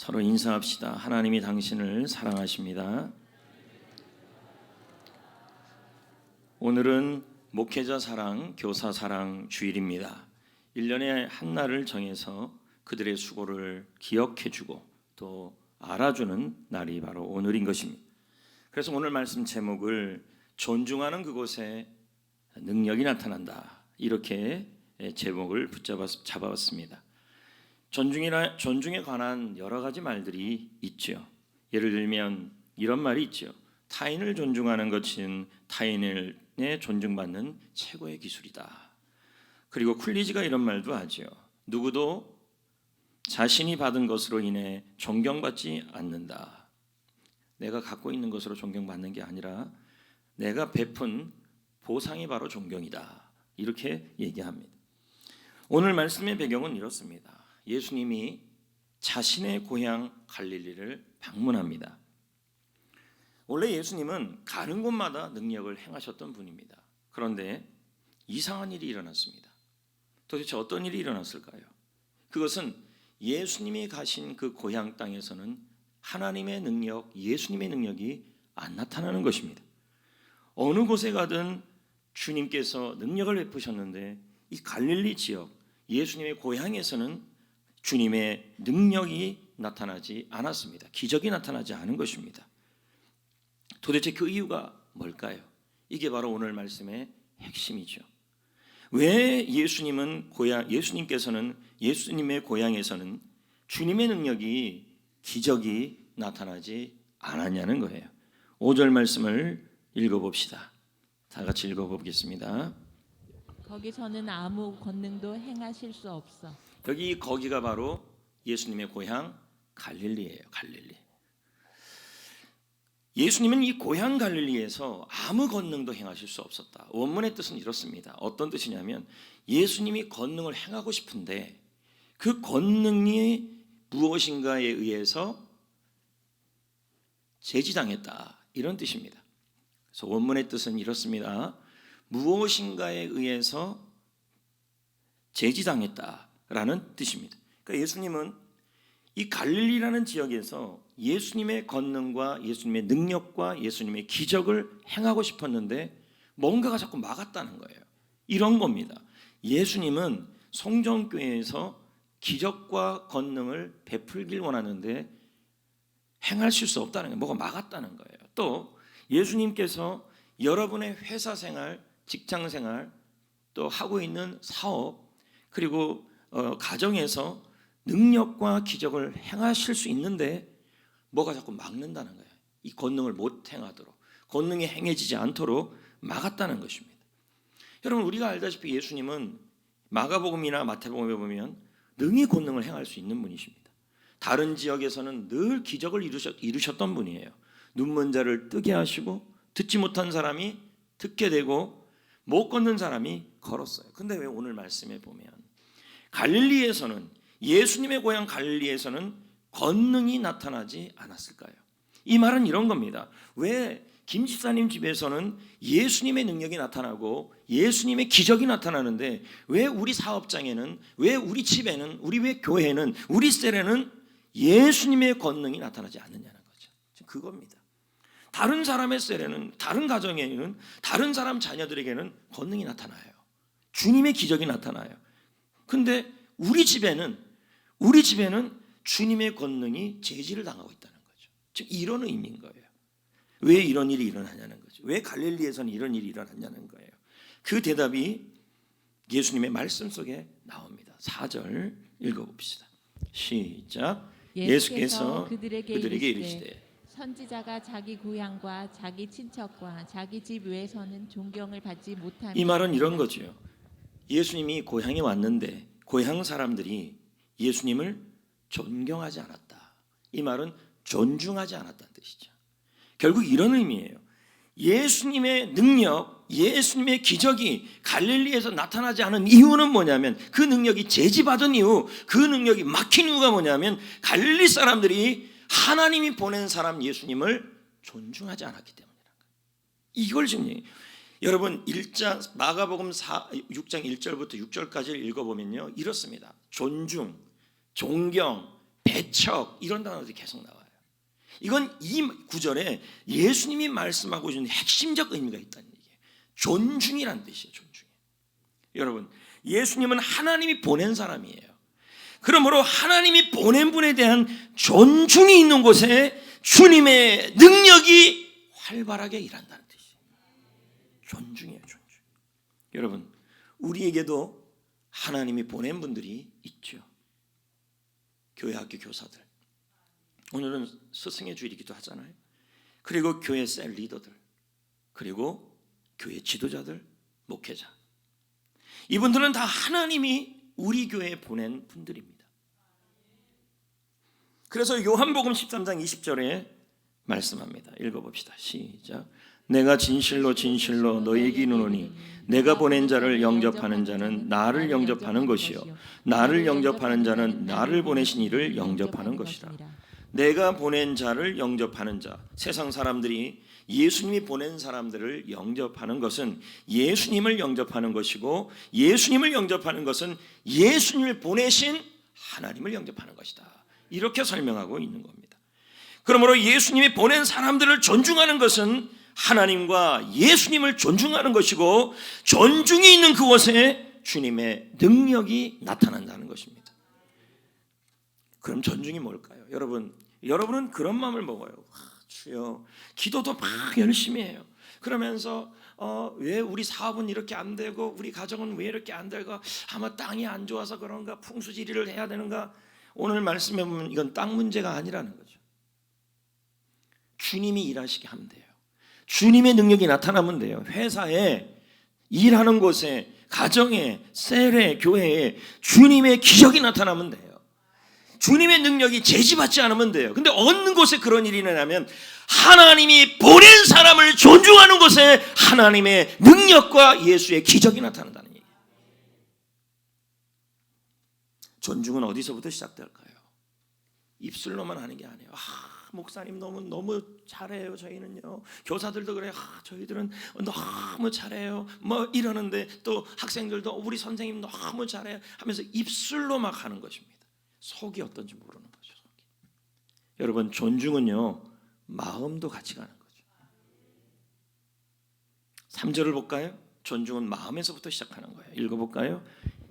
서로 인사합시다. 하나님이 당신을 사랑하십니다. 오늘은 목회자 사랑, 교사 사랑 주일입니다. 1년에 한 날을 정해서 그들의 수고를 기억해주고 또 알아주는 날이 바로 오늘인 것입니다. 그래서 오늘 말씀 제목을 존중하는 그곳에 능력이 나타난다, 이렇게 제목을 잡아봤습니다. 존중에 관한 여러 가지 말들이 있죠. 예를 들면 이런 말이 있죠. 타인을 존중하는 것은 타인의 존중받는 최고의 기술이다. 그리고 쿨리지가 이런 말도 하죠. 누구도 자신이 받은 것으로 인해 존경받지 않는다. 내가 갖고 있는 것으로 존경받는 게 아니라 내가 베푼 보상이 바로 존경이다, 이렇게 얘기합니다. 오늘 말씀의 배경은 이렇습니다. 예수님이 자신의 고향 갈릴리를 방문합니다. 원래 예수님은 가는 곳마다 능력을 행하셨던 분입니다. 그런데 이상한 일이 일어났습니다. 도대체 어떤 일이 일어났을까요? 그것은 예수님이 가신 그 고향 땅에서는 하나님의 능력, 예수님의 능력이 안 나타나는 것입니다. 어느 곳에 가든 주님께서 능력을 베푸셨는데 이 갈릴리 지역, 예수님의 고향에서는 주님의 능력이 나타나지 않았습니다. 기적이 나타나지 않은 것입니다. 도대체 그 이유가 뭘까요? 이게 바로 오늘 말씀의 핵심이죠. 왜 예수님께서는 예수님의 고향에서는 주님의 능력이, 기적이 나타나지 않았냐는 거예요. 5절 말씀을 읽어봅시다. 다 같이 읽어보겠습니다. 거기서는 아무 권능도 행하실 수 없어. 거기가 바로 예수님의 고향 갈릴리예요. 갈릴리. 예수님은 이 고향 갈릴리에서 아무 권능도 행하실 수 없었다. 원문의 뜻은 이렇습니다. 어떤 뜻이냐면 예수님이 권능을 행하고 싶은데 그 권능이 무엇인가에 의해서 제지당했다, 이런 뜻입니다. 그래서 원문의 뜻은 이렇습니다. 무엇인가에 의해서 제지당했다라는 뜻입니다. 그러니까 예수님은 이 갈릴리라는 지역에서 예수님의 권능과 예수님의 능력과 예수님의 기적을 행하고 싶었는데 뭔가가 자꾸 막았다는 거예요. 이런 겁니다. 예수님은 성전교회에서 기적과 권능을 베풀길 원하는데 행하실 수 없다는 거예요. 뭐가 막았다는 거예요. 또 예수님께서 여러분의 회사 생활, 직장 생활, 또 하고 있는 사업, 그리고 가정에서 능력과 기적을 행하실 수 있는데 뭐가 자꾸 막는다는 거예요. 이 권능을 못 행하도록, 권능이 행해지지 않도록 막았다는 것입니다. 여러분, 우리가 알다시피 예수님은 마가복음이나 마태복음에 보면 능히 권능을 행할 수 있는 분이십니다. 다른 지역에서는 늘 기적을 이루셨던 분이에요. 눈먼 자를 뜨게 하시고 듣지 못한 사람이 듣게 되고 못 걷는 사람이 걸었어요. 근데 왜 오늘 말씀에 보면 갈릴리에서는, 예수님의 고향 갈릴리에서는 권능이 나타나지 않았을까요? 이 말은 이런 겁니다. 왜 김 집사님 집에서는 예수님의 능력이 나타나고 예수님의 기적이 나타나는데 왜 우리 사업장에는, 왜 우리 집에는, 왜 교회는, 우리 셀에는 예수님의 권능이 나타나지 않느냐는 거죠. 그겁니다. 다른 사람의 셀에는, 다른 가정에는, 다른 사람 자녀들에게는 권능이 나타나요. 주님의 기적이 나타나요. 근데 우리 집에는 주님의 권능이 제지를 당하고 있다는 거죠. 즉 이런 의미인 거예요. 왜 이런 일이 일어나냐는 거죠. 왜 갈릴리에서는 이런 일이 일어났냐는 거예요. 그 대답이 예수님의 말씀 속에 나옵니다. 4절 읽어봅시다. 시작. 예수께서 그들에게 이르시되 선지자가 자기 고향과 자기 친척과 자기 집 외에서는 존경을 받지 못하며. 이 말은 이런 거죠. 예수님이 고향에 왔는데 고향 사람들이 예수님을 존경하지 않았다. 이 말은 존중하지 않았다는 뜻이죠. 결국 이런 의미예요. 예수님의 능력, 예수님의 기적이 갈릴리에서 나타나지 않은 이유는 뭐냐면, 그 능력이 제지받은 이유, 그 능력이 막힌 이유가 뭐냐면 갈릴리 사람들이 하나님이 보낸 사람 예수님을 존중하지 않았기 때문이라는 거예요. 이걸 지금 여러분 마가복음 6장 1절부터 6절까지를 읽어보면요, 이렇습니다. 존중, 존경, 배척 이런 단어들이 계속 나와요. 이건 이 구절에 예수님이 말씀하고 있는 핵심적 의미가 있다는 얘기예요. 존중이란 뜻이에요. 존중. 여러분, 예수님은 하나님이 보낸 사람이에요. 그러므로 하나님이 보낸 분에 대한 존중이 있는 곳에 주님의 능력이 활발하게 일한다는 뜻이에요. 존중이에요. 존중. 여러분, 우리에게도 하나님이 보낸 분들이 있죠. 교회 학교 교사들, 오늘은 스승의 주일이기도 하잖아요. 그리고 교회 셀 리더들, 그리고 교회 지도자들, 목회자, 이분들은 다 하나님이 우리 교회에 보낸 분들입니다. 그래서 요한복음 13장 20절에 말씀합니다. 읽어봅시다. 시작. 내가 진실로 진실로 너희에게 이르노니 내가 보낸 자를 영접하는 자는 나를 영접하는 것이요 나를 영접하는 자는 나를 보내신 이를 영접하는 것이라. 내가 보낸 자를 영접하는 자, 세상 사람들이 예수님이 보낸 사람들을 영접하는 것은 예수님을 영접하는 것이고, 예수님을 영접하는 것은 예수님을 보내신 하나님을 영접하는 것이다. 이렇게 설명하고 있는 겁니다. 그러므로 예수님이 보낸 사람들을 존중하는 것은 하나님과 예수님을 존중하는 것이고, 존중이 있는 그곳에 주님의 능력이 나타난다는 것입니다. 그럼 존중이 뭘까요? 여러분은 그런 마음을 먹어요. 주여, 기도도 막 열심히 해요. 그러면서 왜 우리 사업은 이렇게 안 되고 우리 가정은 왜 이렇게 안 되고, 아마 땅이 안 좋아서 그런가, 풍수지리를 해야 되는가. 오늘 말씀해 보면 이건 땅 문제가 아니라는 거죠. 주님이 일하시게 하면 돼요. 주님의 능력이 나타나면 돼요. 회사에, 일하는 곳에, 가정에, 셀에, 교회에 주님의 기적이 나타나면 돼요. 주님의 능력이 제지받지 않으면 돼요. 근데 어느 곳에 그런 일이 일어나면 하나님이 보낸 사람을 존중하는 곳에 하나님의 능력과 예수의 기적이 나타난다는 얘기예요. 존중은 어디서부터 시작될까요? 입술로만 하는 게 아니에요. 목사님 너무 잘해요. 저희는요. 교사들도 그래요. 저희들은 너무 잘해요. 뭐 이러는데 또 학생들도 우리 선생님 너무 잘해요 하면서 입술로 막 하는 것입니다. 속이 어떤지 모르는 거죠. 속이. 여러분, 존중은요 마음도 같이 가는 거죠. 3절을 볼까요? 존중은 마음에서부터 시작하는 거예요. 읽어볼까요?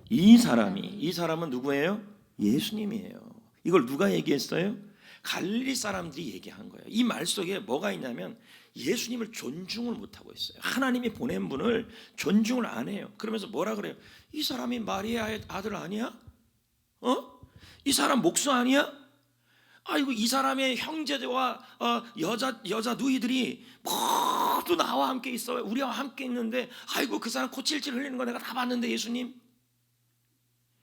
이 사람은 누구예요? 예수님이에요. 이걸 누가 얘기했어요? 갈릴리 사람들이 얘기한 거예요. 이 말 속에 뭐가 있냐면 예수님을 존중을 못하고 있어요. 하나님이 보낸 분을 존중을 안 해요. 그러면서 뭐라 그래요? 이 사람이 마리아의 아들 아니야? 이 사람 목수 아니야? 아이고, 이 사람의 형제와 여자 누이들이 모두 나와 함께 있어요. 우리와 함께 있는데, 아이고, 그 사람 코찔찔 흘리는 거 내가 다 봤는데 예수님.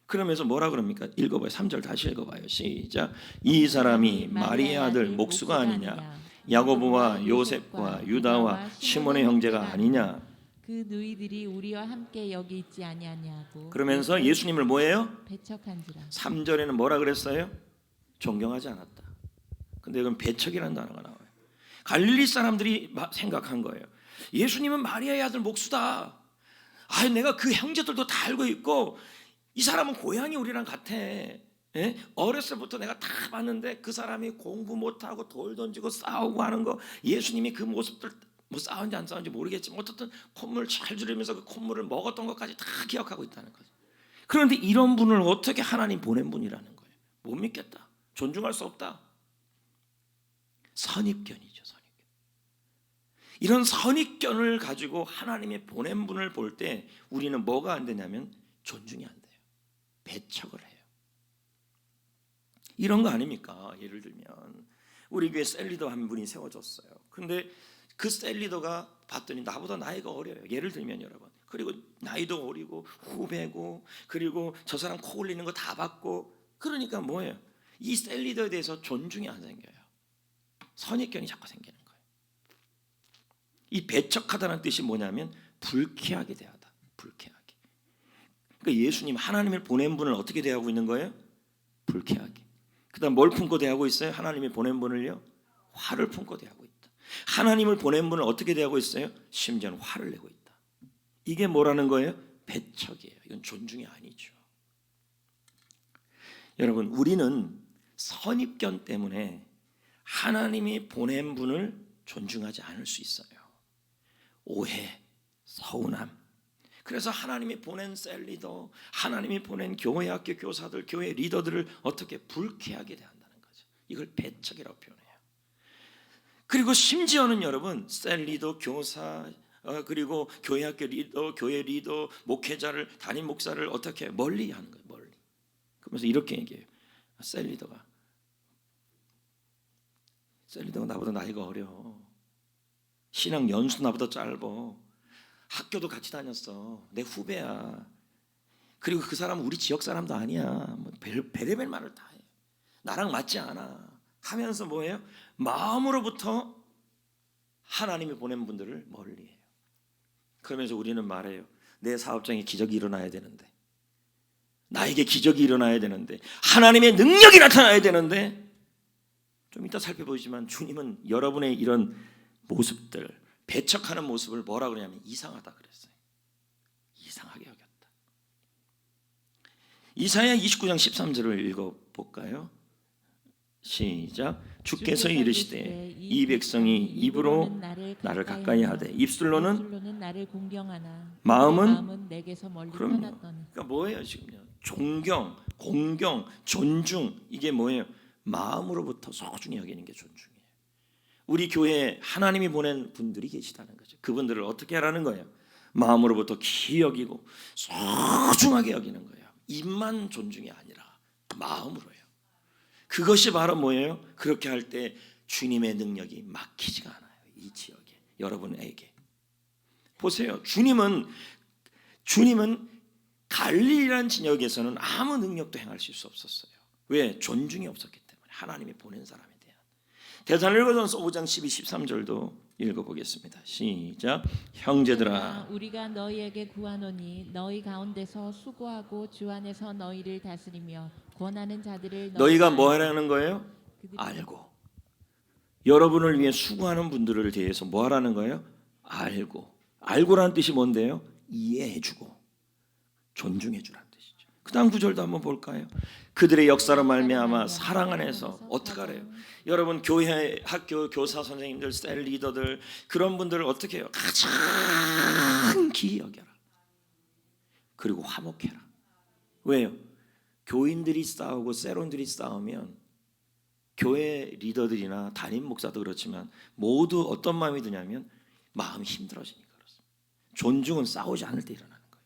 그러면서 뭐라 그럽니까? 읽어봐요. 3절 다시 읽어봐요. 시작. 이 사람이 마리아의 아들 목수가 아니냐? 야고보와 요셉과 유다와 시몬의 형제가 아니냐? 그 누이들이 우리와 함께 여기 있지 아니하냐고. 그러면서 예수님을 뭐예요? 배척한지라. 3절에는 뭐라 그랬어요? 존경하지 않았다. 근데 이건 배척이라는 단어가 나와요. 갈릴리 사람들이 생각한 거예요. 예수님은 마리아의 아들 목수다. 내가 그 형제들도 다 알고 있고, 이 사람은 고향이 우리랑 같아. 어렸을 때부터 내가 다 봤는데 그 사람이 공부 못하고 돌 던지고 싸우고 하는 거, 예수님이 그 모습들, 뭐 싸운지 안 싸운지 모르겠지만 어떻든 콧물 잘 줄이면서 그 콧물을 먹었던 것까지 다 기억하고 있다는 거죠. 그런데 이런 분을 어떻게 하나님 보낸 분이라는 거예요? 못 믿겠다. 존중할 수 없다. 선입견이죠. 선입견. 이런 선입견을 가지고 하나님의 보낸 분을 볼 때 우리는 뭐가 안 되냐면 존중이 안 돼요. 배척을 해요. 이런 거 아닙니까? 예를 들면 우리 교회 셀리더 한 분이 세워졌어요. 근데 그 셀리더가 봤더니 나보다 나이가 어려요. 예를 들면 여러분, 그리고 나이도 어리고 후배고, 그리고 저 사람 코 올리는 거 다 봤고, 그러니까 뭐예요? 이 셀리더에 대해서 존중이 안 생겨요. 선입견이 자꾸 생기는 거예요. 이 배척하다는 뜻이 뭐냐면 불쾌하게 대하다. 불쾌하게. 그러니까 예수님, 하나님을 보낸 분을 어떻게 대하고 있는 거예요? 불쾌하게. 그다음 뭘 품고 대하고 있어요? 하나님이 보낸 분을요? 화를 품고 대하고 있다. 하나님을 보낸 분을 어떻게 대하고 있어요? 심지어는 화를 내고 있다. 이게 뭐라는 거예요? 배척이에요. 이건 존중이 아니죠. 여러분, 우리는 선입견 때문에 하나님이 보낸 분을 존중하지 않을 수 있어요. 오해, 서운함. 그래서 하나님이 보낸 셀리더, 하나님이 보낸 교회 학교 교사들, 교회 리더들을 어떻게 불쾌하게 대한다는 거죠. 이걸 배척이라고 표현해요. 그리고 심지어는 여러분, 셀리더, 교사, 그리고 교회 학교 리더, 교회 리더, 목회자를, 담임 목사를 어떻게 멀리 하는 거예요. 멀리. 그러면서 이렇게 얘기해요. 셀리더가 나보다 나이가 어려. 신앙 연수 나보다 짧어. 학교도 같이 다녔어. 내 후배야. 그리고 그 사람은 우리 지역 사람도 아니야. 뭐 별의별 말을 다 해. 나랑 맞지 않아. 하면서 뭐예요? 마음으로부터 하나님이 보낸 분들을 멀리해요. 그러면서 우리는 말해요. 내 사업장에 기적이 일어나야 되는데, 나에게 기적이 일어나야 되는데, 하나님의 능력이 나타나야 되는데, 좀 이따 살펴보지만 주님은 여러분의 이런 모습들, 배척하는 모습을 뭐라 그러냐면 이상하다 그랬어요. 이상하게 여겼다. 이사야 29장 13절을 읽어볼까요? 시작. 주께서 이르시되 이 백성이 입으로 나를 가까이 하되 입술로는 나를 공경하나 마음은 내게서 멀리 그럼요. 떠났더니. 그러니까 뭐예요 지금요? 존경, 공경, 존중, 이게 뭐예요? 마음으로부터 소중히 여기는 게 존중이에요. 우리 교회에 하나님이 보낸 분들이 계시다는 거죠. 그분들을 어떻게 하라는 거예요? 마음으로부터 귀히 여기고 소중하게 여기는 거예요. 입만 존중이 아니라 마음으로요. 그것이 바로 뭐예요? 그렇게 할 때 주님의 능력이 막히지가 않아요. 이 지역에, 여러분에게. 보세요. 주님은 갈릴리라는 지역에서는 아무 능력도 행하실 수 없었어요. 왜? 존중이 없었기 때문에. 하나님이 보낸 사람에 대한. 데살로니가전서 5장 12, 13절도 읽어보겠습니다. 시작. 형제들아, 우리가 너희에게 구하노니 너희 가운데서 수고하고 주 안에서 너희를 다스리며 권하는 자들을 너희가 뭐 하라는 거예요? 알고. 여러분을 위해 수고하는 분들을 대해서 뭐 하라는 거예요? 알고. 알고라는 뜻이 뭔데요? 이해해주고 존중해주라는 뜻이죠. 그 다음 구절도 한번 볼까요? 그들의 역사로 말미암아 사랑 안에서 어떻게 하래요? 여러분 교회 학교 교사 선생님들, 셀 리더들 그런 분들을 어떻게 해요? 가장 귀히 여겨라. 그리고 화목해라. 왜요? 교인들이 싸우고 세론들이 싸우면 교회 리더들이나 담임 목사도 그렇지만 모두 어떤 마음이 드냐면 마음이 힘들어지니까 그렇습니다. 존중은 싸우지 않을 때 일어나는 거예요.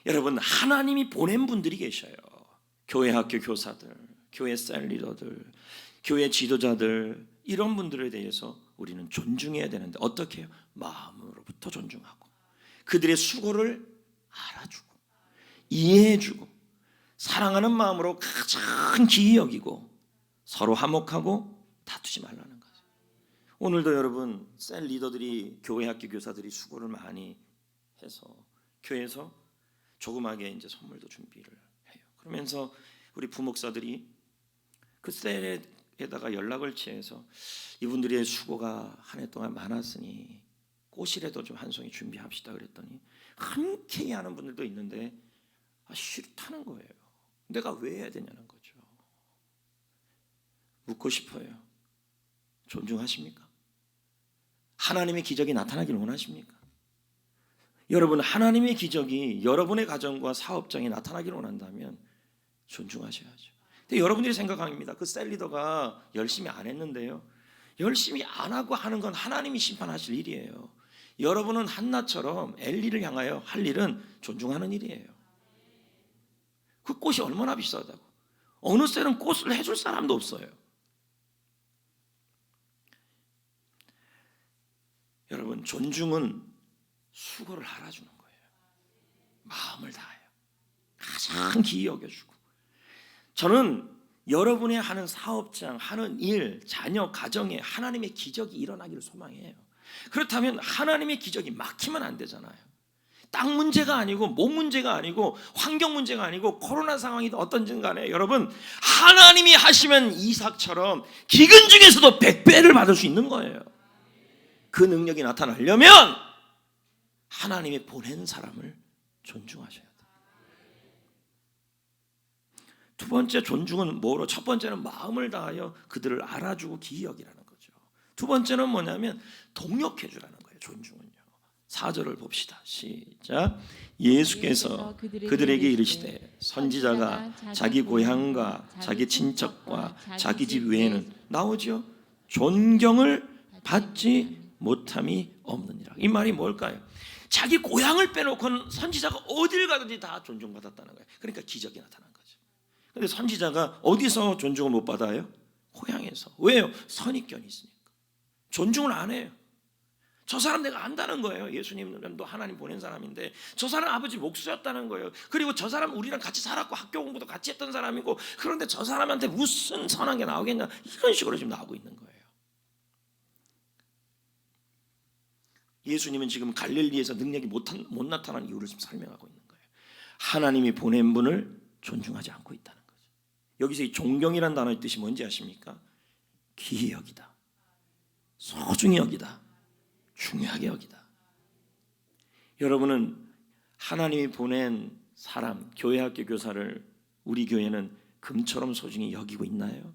여러분 하나님이 보낸 분들이 계셔요. 교회 학교 교사들, 교회 셀 리더들, 교회 지도자들 이런 분들에 대해서 우리는 존중해야 되는데 어떻게 해요? 마음으로부터 존중하고 그들의 수고를 알아주고 이해해주고 사랑하는 마음으로 가장 귀히 여기고 서로 화목하고 다투지 말라는 거죠. 오늘도 여러분 셀 리더들이 교회 학교 교사들이 수고를 많이 해서 교회에서 조그마하게 이제 선물도 준비를 해요. 그러면서 우리 부목사들이 그 셀에다가 연락을 취해서 이분들의 수고가 한 해 동안 많았으니 꽃이라도 좀 한 송이 준비합시다 그랬더니 흔쾌히 하는 분들도 있는데 싫다는 거예요. 내가 왜 해야 되냐는 거죠. 묻고 싶어요. 존중하십니까? 하나님의 기적이 나타나기를 원하십니까? 여러분 하나님의 기적이 여러분의 가정과 사업장에 나타나기를 원한다면 존중하셔야죠. 근데 여러분들이 생각합니다. 그 셀 리더가 열심히 안 했는데요. 열심히 안 하고 하는 건 하나님이 심판하실 일이에요. 여러분은 한나처럼 엘리를 향하여 할 일은 존중하는 일이에요. 그 꽃이 얼마나 비싸다고. 어느 셀은 꽃을 해줄 사람도 없어요. 여러분 존중은 수고를 알아주는 거예요. 마음을 다해요. 가장 귀히 여겨주고. 저는 여러분이 하는 사업장, 하는 일, 자녀, 가정에 하나님의 기적이 일어나기를 소망해요. 그렇다면 하나님의 기적이 막히면 안 되잖아요. 땅 문제가 아니고 몸 문제가 아니고 환경 문제가 아니고 코로나 상황이 어떤지 간에 여러분 하나님이 하시면 이삭처럼 기근 중에서도 100배를 받을 수 있는 거예요. 그 능력이 나타나려면 하나님이 보낸 사람을 존중하셔야 돼요. 두 번째 존중은 뭐로? 첫 번째는 마음을 다하여 그들을 알아주고 기이 여기라는 거죠. 두 번째는 뭐냐면 동역해 주라는 거예요. 존중은요. 4절을 봅시다. 시작. 예수께서 그들에게 이르시되 선지자가 자기 고향과 자기 친척과 자기 집 외에는 나오죠. 존경을 받지 못함이 없느니라. 이 말이 뭘까요? 자기 고향을 빼놓고는 선지자가 어딜 가든지 다 존중받았다는 거예요. 그러니까 기적이 나타난 거죠. 근데 선지자가 어디서 존중을 못 받아요? 고향에서. 왜요? 선입견이 있으니까. 존중을 안 해요. 저 사람 내가 안다는 거예요. 예수님도 하나님 보낸 사람인데 저 사람 아버지 목수였다는 거예요. 그리고 저 사람 우리랑 같이 살았고 학교 공부도 같이 했던 사람이고, 그런데 저 사람한테 무슨 선한 게 나오겠냐, 이런 식으로 지금 나오고 있는 거예요. 예수님은 지금 갈릴리에서 능력이 못 나타난 이유를 지금 설명하고 있는 거예요. 하나님이 보낸 분을 존중하지 않고 있다는 거죠. 여기서 이 존경이라는 단어의 뜻이 뭔지 아십니까? 귀히 여기다, 소중히 여기다, 중요하게 여기다. 여러분은 하나님이 보낸 사람, 교회 학교 교사를 우리 교회는 금처럼 소중히 여기고 있나요?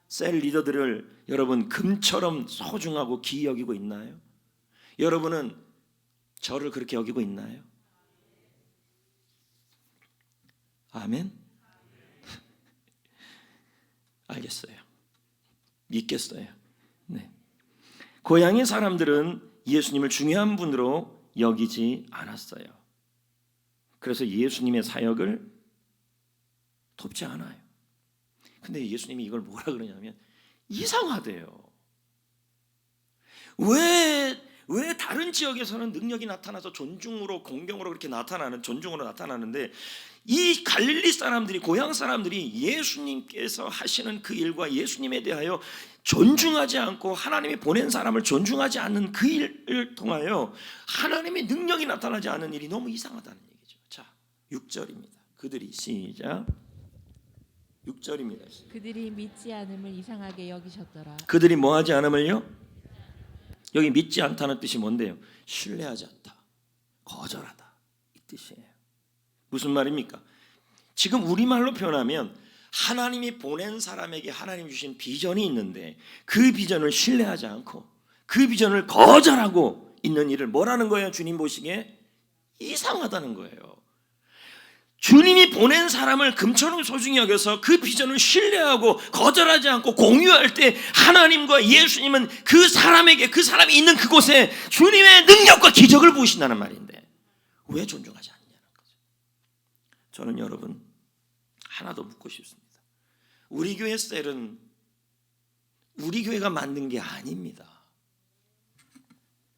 셀 리더들을 여러분 금처럼 소중하고 귀히 여기고 있나요? 여러분은 저를 그렇게 여기고 있나요? 아멘? 알겠어요. 믿겠어요. 네. 고향의 사람들은 예수님을 중요한 분으로 여기지 않았어요. 그래서 예수님의 사역을 돕지 않아요. 근데 예수님이 이걸 뭐라 그러냐면 이상하대요. 왜 다른 지역에서는 능력이 나타나서 존중으로, 공경으로 그렇게 나타나는, 존중으로 나타나는데 이 갈릴리 사람들이, 고향 사람들이 예수님께서 하시는 그 일과 예수님에 대하여 존중하지 않고 하나님이 보낸 사람을 존중하지 않는 그 일을 통하여 하나님의 능력이 나타나지 않는 일이 너무 이상하다는 얘기죠. 자, 6절입니다. 그들이 시작. 6절입니다. 그들이 믿지 않음을 이상하게 여기셨더라. 그들이 뭐하지 않음을요? 여기 믿지 않다는 뜻이 뭔데요? 신뢰하지 않다, 거절하다, 이 뜻이에요. 무슨 말입니까? 지금 우리말로 표현하면 하나님이 보낸 사람에게 하나님 주신 비전이 있는데 그 비전을 신뢰하지 않고 그 비전을 거절하고 있는 일을 뭐라는 거예요? 주님 보시기에 이상하다는 거예요. 주님이 보낸 사람을 금처럼 소중히 여겨서 그 비전을 신뢰하고 거절하지 않고 공유할 때 하나님과 예수님은 그 사람에게, 그 사람이 있는 그곳에 주님의 능력과 기적을 부으신다는 말인데 왜 존중하지 않느냐는 거죠. 저는 여러분 하나 더 묻고 싶습니다. 우리 교회 셀은 우리 교회가 만든 게 아닙니다.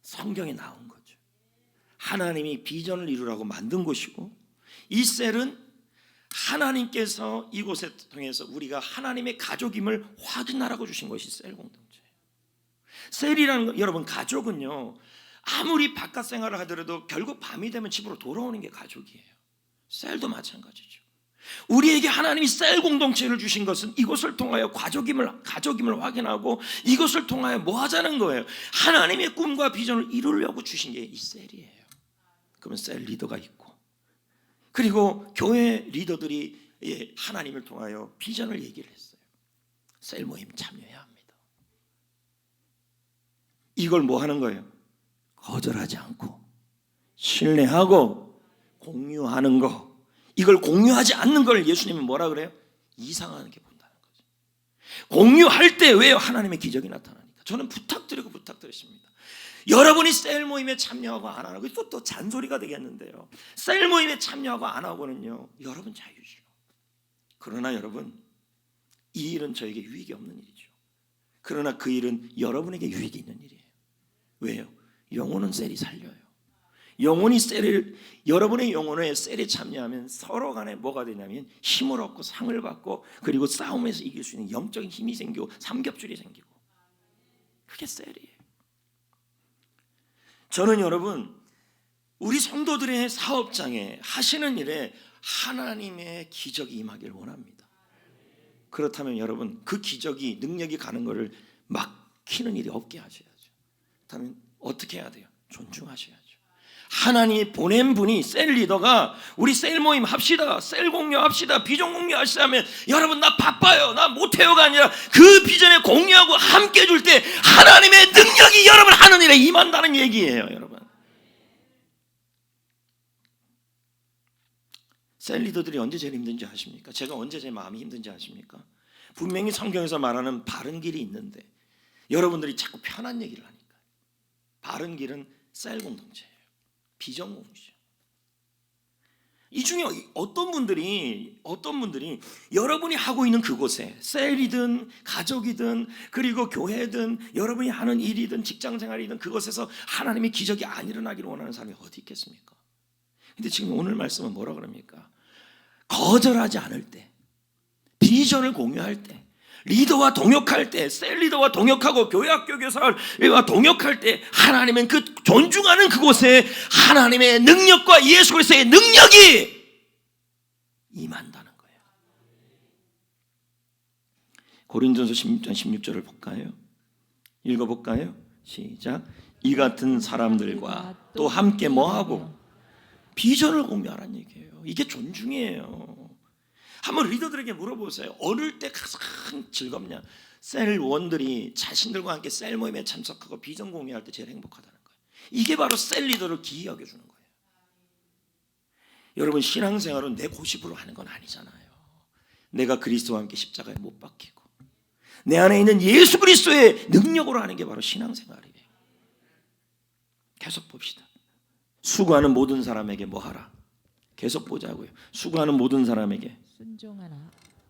성경에 나온 거죠. 하나님이 비전을 이루라고 만든 곳이고, 이 셀은 하나님께서 이곳에 통해서 우리가 하나님의 가족임을 확인하라고 주신 것이 셀 공동체예요. 셀이라는 건, 여러분, 가족은요 아무리 바깥 생활을 하더라도 결국 밤이 되면 집으로 돌아오는 게 가족이에요. 셀도 마찬가지죠. 우리에게 하나님이 셀 공동체를 주신 것은 이것을 통하여 가족임을 확인하고 이것을 통하여 뭐 하자는 거예요? 하나님의 꿈과 비전을 이루려고 주신 게 이 셀이에요. 그러면 셀 리더가 있고, 그리고 교회 리더들이 하나님을 통하여 비전을 얘기를 했어요. 셀 모임 참여해야 합니다. 이걸 뭐 하는 거예요? 거절하지 않고 신뢰하고 공유하는 거. 이걸 공유하지 않는 걸 예수님은 뭐라 그래요? 이상하게 본다는 거죠. 공유할 때 왜 하나님의 기적이 나타나니까. 저는 부탁드렸습니다. 여러분이 셀 모임에 참여하고 안 하고, 또 잔소리가 되겠는데요, 셀 모임에 참여하고 안 하고는요 여러분 자유죠. 그러나 여러분, 이 일은 저에게 유익이 없는 일이죠. 그러나 그 일은 여러분에게 유익이 있는 일이에요. 왜요? 영혼은 셀이 살려요. 여러분의 영혼에 셀에 참여하면 서로 간에 뭐가 되냐면 힘을 얻고 상을 받고, 그리고 싸움에서 이길 수 있는 영적인 힘이 생기고 삼겹줄이 생기고, 그게 셀이에요. 저는 여러분, 우리 성도들의 사업장에 하시는 일에 하나님의 기적이 임하기를 원합니다. 그렇다면 여러분, 그 기적이, 능력이 가는 것을 막히는 일이 없게 하셔야죠. 그렇다면 어떻게 해야 돼요? 존중하셔야죠. 하나님이 보낸 분이 셀 리더가 우리 셀 모임 합시다, 셀 공유합시다, 비전 공유합시다 하면 여러분 나 바빠요, 나 못해요가 아니라 그 비전에 공유하고 함께 해줄 때 하나님의 능력이 여러분 하는 일에 임한다는 얘기예요. 여러분, 셀 리더들이 언제 제일 힘든지 아십니까? 제가 언제 제 마음이 힘든지 아십니까? 분명히 성경에서 말하는 바른 길이 있는데 여러분들이 자꾸 편한 얘기를 하니까. 바른 길은 셀 공동체예요. 비전 공동체. 이 중에 어떤 분들이 여러분이 하고 있는 그곳에 셀이든 가족이든 그리고 교회든 여러분이 하는 일이든 직장생활이든 그곳에서 하나님의 기적이 안 일어나기를 원하는 사람이 어디 있겠습니까? 근데 지금 오늘 말씀은 뭐라 그럽니까? 거절하지 않을 때, 비전을 공유할 때, 리더와 동역할 때, 셀 리더와 동역하고 교회 학교 교사와 동역할 때 하나님은 그 존중하는 그곳에 하나님의 능력과 예수 그리스도의 능력이 임한다는 거예요. 고린도서 16장 16절을 볼까요? 읽어볼까요? 시작. 이 같은 사람들과 또 함께 뭐하고? 비전을 공유하라는 얘기예요. 이게 존중이에요. 한번 리더들에게 물어보세요. 어느 때 가장 즐겁냐? 셀원들이 자신들과 함께 셀 모임에 참석하고 비전 공유할 때 제일 행복하다는 거예요. 이게 바로 셀 리더를 기이 여겨주는 거예요. 여러분, 신앙생활은 내 고집으로 하는 건 아니잖아요. 내가 그리스도와 함께 십자가에 못 박히고 내 안에 있는 예수 그리스도의 능력으로 하는 게 바로 신앙생활이에요. 계속 봅시다. 수고하는 모든 사람에게 뭐 하라? 계속 보자고요. 수고하는 모든 사람에게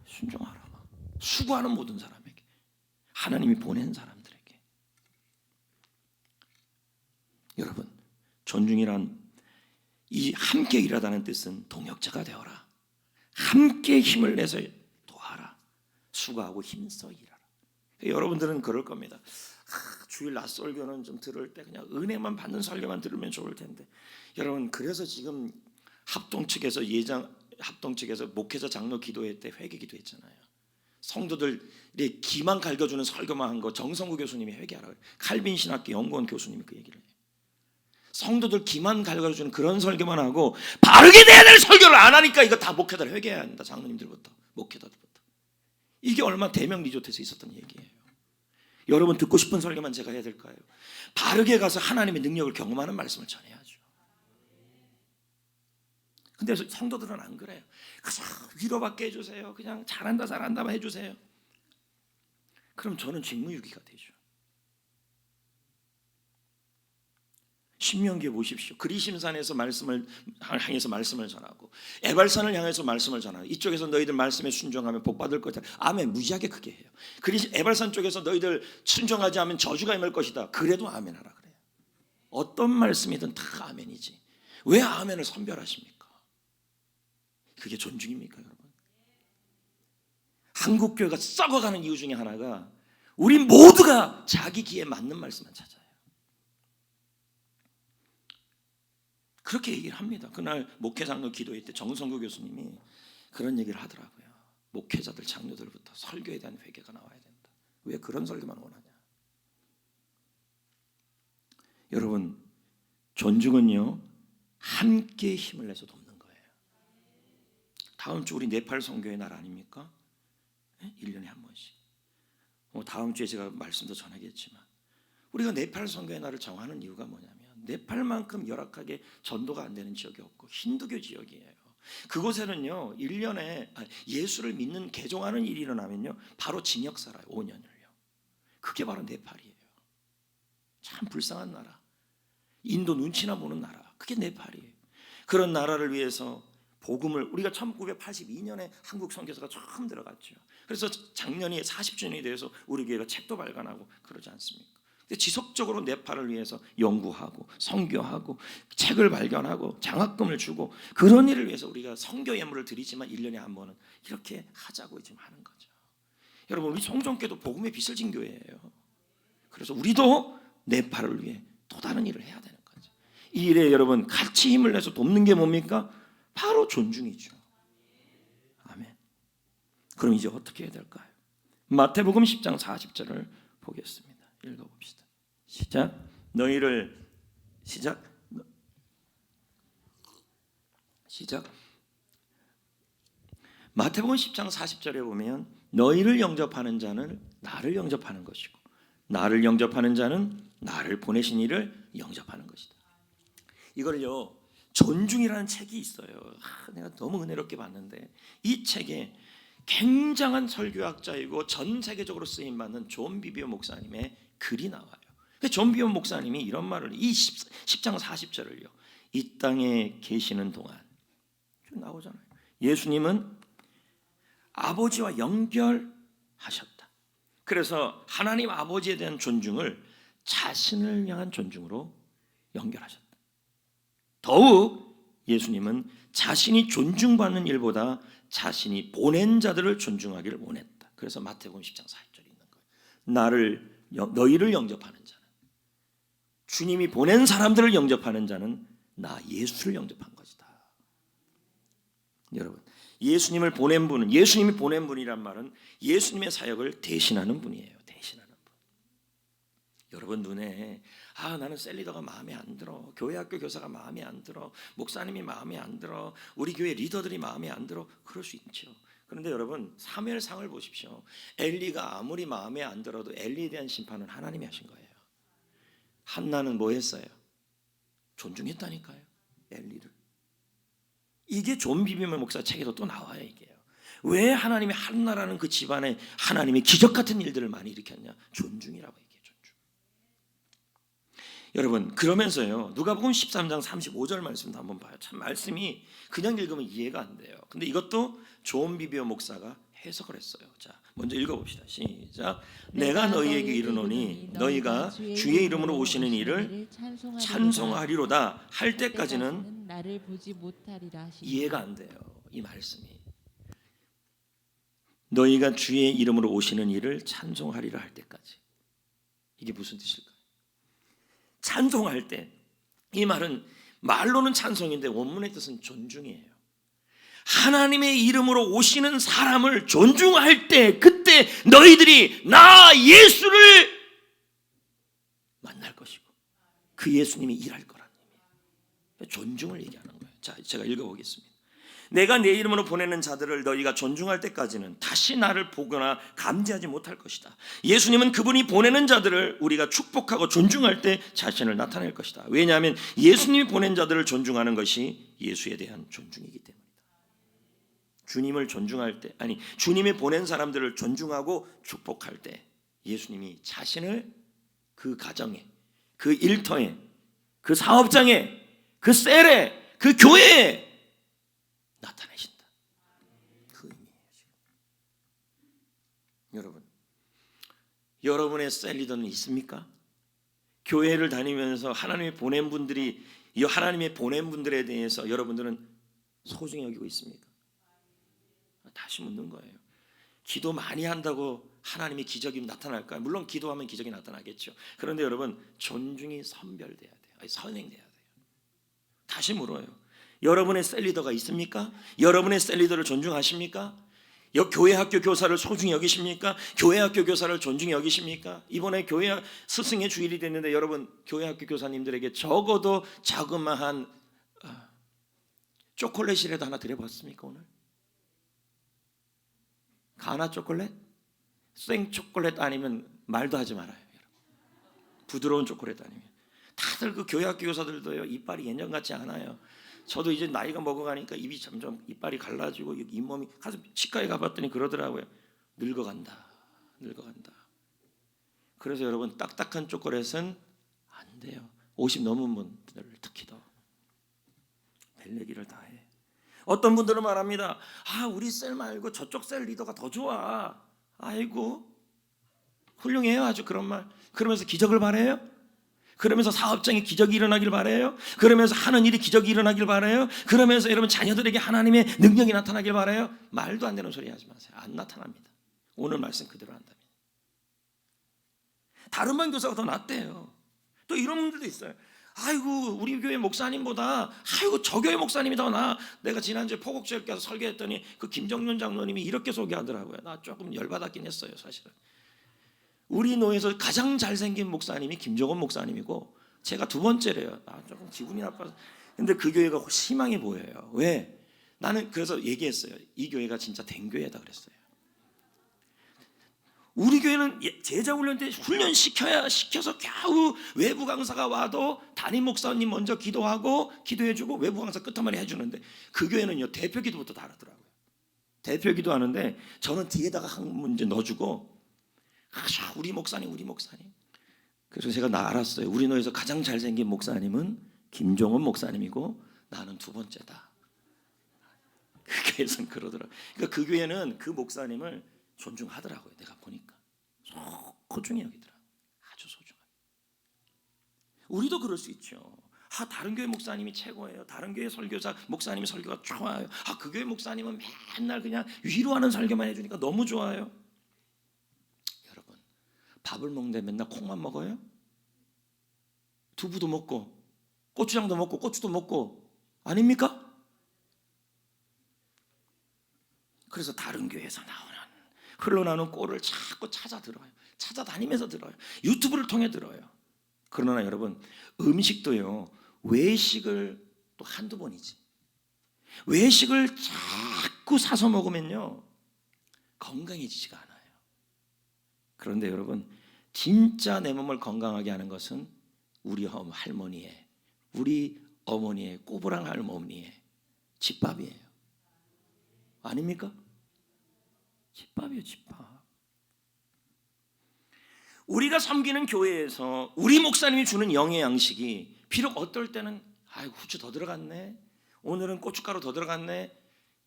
순종하라. 수고하는 모든 사람에게, 하나님이 보낸 사람들에게. 여러분, 존중이란 이 함께 일하다는 뜻은 동역자가 되어라. 함께 힘을 내서 도와라. 수고하고 힘써 일하라. 여러분들은 그럴 겁니다. 주일 낮 설교는 좀 들을 때 그냥 은혜만 받는 설교만 들으면 좋을 텐데. 여러분, 그래서 지금 합동 측에서 목회자 장로 기도회 때 회개 기도했잖아요. 성도들이 기만 갈겨주는 설교만 한 거 정성구 교수님이 회개하라 그래요. 칼빈 신학교 연구원 교수님이 그 얘기를 해요. 성도들 기만 갈겨주는 그런 설교만 하고 바르게 돼야 될 설교를 안 하니까 이거 다 목회자를 회개해야 한다. 장로님들부터 목회자들부터. 이게 얼마 대명 리조트에서 있었던 얘기예요. 여러분, 듣고 싶은 설교만 제가 해야 될까요? 바르게 가서 하나님의 능력을 경험하는 말씀을 전해야죠. 근데 성도들은 안 그래요. 그냥 위로받게 해주세요. 그냥 잘한다만 해주세요. 그럼 저는 직무유기가 되죠. 신명기에 보십시오. 그리심산에서 말씀을 향해서 말씀을 전하고 에발산을 향해서 말씀을 전하고 이쪽에서 너희들 말씀에 순종하면 복 받을 것이다. 아멘. 무지하게 크게 해요. 에발산 쪽에서 너희들 순종하지 않으면 저주가 임할 것이다. 그래도 아멘 하라 그래요. 어떤 말씀이든 다 아멘이지. 왜 아멘을 선별하십니까? 그게 존중입니까, 여러분? 한국 교회가 썩어가는 이유 중에 하나가 우리 모두가 자기 귀에 맞는 말씀만 찾아요. 그렇게 얘기를 합니다. 그날 목회장로 기도회 때 정성구 교수님이 그런 얘기를 하더라고요. 목회자들, 장로들부터 설교에 대한 회개가 나와야 된다. 왜 그런 설교만 원하냐? 여러분, 존중은요 함께 힘을 내서 돕는 거예요. 다음 주 우리 네팔 선교의 날 아닙니까? 1년에 한 번씩. 다음 주에 제가 말씀도 전하겠지만 우리가 네팔 선교의 날을 정하는 이유가 뭐냐면 네팔만큼 열악하게 전도가 안 되는 지역이 없고 힌두교 지역이에요. 그곳에는요 1년에 예수를 믿는 개종하는 일이 일어나면요 바로 징역 살아요. 5년을요. 그게 바로 네팔이에요. 참 불쌍한 나라. 인도 눈치나 보는 나라. 그게 네팔이에요. 그런 나라를 위해서 복음을 우리가 1982년에 한국 선교사가 처음 들어갔죠. 그래서 작년이 40주년이 돼서 우리 교회가 책도 발간하고 그러지 않습니까? 근데 지속적으로 네팔을 위해서 연구하고 선교하고 책을 발견하고 장학금을 주고 그런 일을 위해서 우리가 선교 예물을 드리지만 1년에 한 번은 이렇게 하자고 지금 하는 거죠. 여러분, 우리 송정교도 복음의 빛을 진 교회예요. 그래서 우리도 네팔을 위해 또 다른 일을 해야 되는 거죠. 이 일에 여러분 같이 힘을 내서 돕는 게 뭡니까? 바로 존중이죠. 아멘. 그럼 이제 어떻게 해야 될까요? 마태복음 10장 40절을 보겠습니다. 읽어봅시다. 시작. 시작. 마태복음 10장 40절에 보면 너희를 영접하는 자는 나를 영접하는 것이고 나를 영접하는 자는 나를 보내신 이를 영접하는 것이다. 이걸요 존중이라는 책이 있어요. 내가 너무 은혜롭게 봤는데 이 책에 굉장한 설교학자이고 전 세계적으로 쓰임받는 존 비비오 목사님의 글이 나와요. 존 비비오 목사님이 이런 말을 이 10장 40절을요 이 땅에 계시는 동안 나오잖아요. 예수님은 아버지와 연결하셨다. 그래서 하나님 아버지에 대한 존중을 자신을 향한 존중으로 연결하셨다. 더욱 예수님은 자신이 존중받는 일보다 자신이 보낸 자들을 존중하기를 원했다. 그래서 마태복음 10장 40절에 있는 거예요. 너희를 영접하는 자는, 주님이 보낸 사람들을 영접하는 자는 나 예수를 영접한 것이다. 여러분, 예수님을 보낸 분은, 예수님이 보낸 분이란 말은 예수님의 사역을 대신하는 분이에요. 대신하는 분. 여러분 눈에 나는 셀리더가 마음에 안 들어, 교회 학교 교사가 마음에 안 들어, 목사님이 마음에 안 들어, 우리 교회 리더들이 마음에 안 들어, 그럴 수 있죠. 그런데 여러분 사무엘상을 보십시오. 엘리가 아무리 마음에 안 들어도 엘리에 대한 심판은 하나님이 하신 거예요. 한나는 뭐 했어요? 존중했다니까요, 엘리를. 이게 존 비비오 목사 책에도 또 나와요. 이게요. 왜 하나님이 한나라는 그 집안에 하나님이 기적 같은 일들을 많이 일으켰냐? 존중이라고 얘기해요. 존중. 여러분 그러면서요 누가복음 13장 35절 말씀도 한번 봐요. 참 말씀이 그냥 읽으면 이해가 안 돼요. 근데 이것도 존 비비오 목사가 해석을 했어요. 자, 먼저 읽어봅시다. 시작. 내가 너희에게 이르노니 너희가 주의 이름으로 오시는 이를 찬송하리로다 할 때까지는 나를 보지 못하리라 하시니라. 이해가 안 돼요. 이 말씀이. 너희가 주의 이름으로 오시는 이를 찬송하리라 할 때까지. 이게 무슨 뜻일까요? 찬송할 때, 이 말은 말로는 찬송인데 원문의 뜻은 존중이에요. 하나님의 이름으로 오시는 사람을 존중할 때, 그때 너희들이 나 예수를 만날 것이고 그 예수님이 일할 거라는 의미예요. 존중을 얘기하는 거예요. 자, 제가 읽어보겠습니다. 내가 내 이름으로 보내는 자들을 너희가 존중할 때까지는 다시 나를 보거나 감지하지 못할 것이다. 예수님은 그분이 보내는 자들을 우리가 축복하고 존중할 때 자신을 나타낼 것이다. 왜냐하면 예수님이 보낸 자들을 존중하는 것이 예수에 대한 존중이기 때문이다. 주님을 존중할 때, 아니 주님이 보낸 사람들을 존중하고 축복할 때 예수님이 자신을 그 가정에, 그 일터에, 그 사업장에, 그 셀에, 그 교회에 나타내신다. 그 의미예요. 지금. 여러분, 여러분의 셀 리더는 있습니까? 교회를 다니면서 하나님이 보낸 분들이, 이 하나님의 보낸 분들에 대해서 여러분들은 소중히 여기고 있습니까? 다시 묻는 거예요. 기도 많이 한다고 하나님의 기적이 나타날까요? 물론 기도하면 기적이 나타나겠죠. 그런데 여러분 존중이 선별돼야 돼요. 선행돼야 돼요. 다시 물어요. 여러분의 셀리더가 있습니까? 여러분의 셀리더를 존중하십니까? 교회 학교 교사를 소중히 여기십니까? 교회 학교 교사를 존중히 여기십니까? 이번에 교회 스승의 주일이 됐는데 여러분 교회 학교 교사님들에게 적어도 자그마한 초콜릿이라도 하나 드려봤습니까 오늘? 가나 초콜릿? 생 초콜릿 아니면 말도 하지 말아요. 여러분. 부드러운 초콜릿 아니면. 다들 그 교회 학교 교사들도요 이빨이 예전 같지 않아요. 저도 이제 나이가 먹어가니까 입이 점점 이빨이 갈라지고 잇몸이, 가서 치과에 가봤더니 그러더라고요. 늙어간다. 그래서 여러분 딱딱한 초콜릿은 안 돼요. 50 넘은 분들 특히 더 될 얘기를 다 해. 어떤 분들은 말합니다. 우리 셀 말고 저쪽 셀 리더가 더 좋아. 아이고 훌륭해요. 아주 그런 말. 그러면서 기적을 바라요? 그러면서 사업장에 기적이 일어나길 바라요? 그러면서 하는 일이 기적이 일어나길 바라요? 그러면서 여러분 자녀들에게 하나님의 능력이 나타나길 바라요? 말도 안 되는 소리 하지 마세요. 안 나타납니다. 오늘 말씀 그대로 한다면. 다른 반 교사가 더 낫대요. 또 이런 분들도 있어요. 아이고 우리 교회 목사님보다 저 교회 목사님이 더 나아. 내가 지난주에 포곡제일 가서 설교했더니 그 김정윤 장로님이 이렇게 소개하더라고요. 나 조금 열받았긴 했어요 사실은. 우리 노에서 가장 잘생긴 목사님이 김종원 목사님이고 제가 두 번째래요. 조금 기분이 나빠서 근데 그 교회가 희망이 보여요. 왜? 나는 그래서 얘기했어요. 이 교회가 진짜 된 교회다 그랬어요. 우리 교회는 제자 훈련 때 시켜서 겨우 외부 강사가 와도 담임 목사님 먼저 기도하고 기도해주고 외부 강사 끝머리 해주는데, 그 교회는요 대표 기도부터 다 하더라고요. 대표 기도하는데 저는 뒤에다가 한 문제 넣어주고, 우리 목사님. 그래서 제가 알았어요. 우리 노에서 가장 잘생긴 목사님은 김종원 목사님이고 나는 두 번째다. 그 교회에서는 그러더라고요. 그러니까 그 교회는 그 목사님을 존중하더라고요. 내가 보니까 소중히 여기더라고요. 아주 소중하게. 우리도 그럴 수 있죠. 다른 교회 목사님이 최고예요. 다른 교회 설교자 목사님이 설교가 좋아요. 그 교회 목사님은 맨날 그냥 위로하는 설교만 해주니까 너무 좋아요. 여러분, 밥을 먹는데 맨날 콩만 먹어요? 두부도 먹고 고추장도 먹고 고추도 먹고 아닙니까? 그래서 다른 교회에서 흘러나오는 꼴을 자꾸 찾아 들어요. 찾아다니면서 들어요. 유튜브를 통해 들어요. 그러나 여러분, 음식도요, 외식을 또 한두 번이지. 외식을 자꾸 사서 먹으면요 건강해지지가 않아요. 그런데 여러분, 진짜 내 몸을 건강하게 하는 것은 우리 할머니의, 우리 어머니의, 꼬부랑 할머니의 집밥이에요. 아닙니까? 집밥이에요, 집밥. 우리가 섬기는 교회에서 우리 목사님이 주는 영의 양식이 비록 어떨 때는 후추 더 들어갔네, 오늘은 고춧가루 더 들어갔네,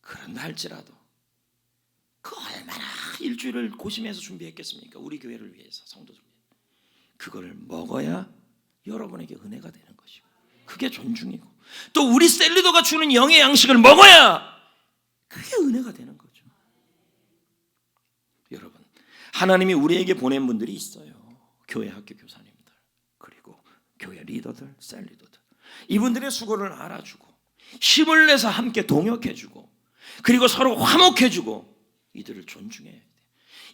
그런다 할지라도 그 얼마나 일주일을 고심해서 준비했겠습니까? 우리 교회를 위해서, 성도들 위해서. 그걸 먹어야 여러분에게 은혜가 되는 것이고, 그게 존중이고, 또 우리 셀리더가 주는 영의 양식을 먹어야 그게 은혜가 되는 거죠. 여러분, 하나님이 우리에게 보낸 분들이 있어요. 교회 학교 교사님들, 그리고 교회 리더들, 셀리더들. 이분들의 수고를 알아주고 힘을 내서 함께 동역해주고, 그리고 서로 화목해주고, 이들을 존중해야 돼요.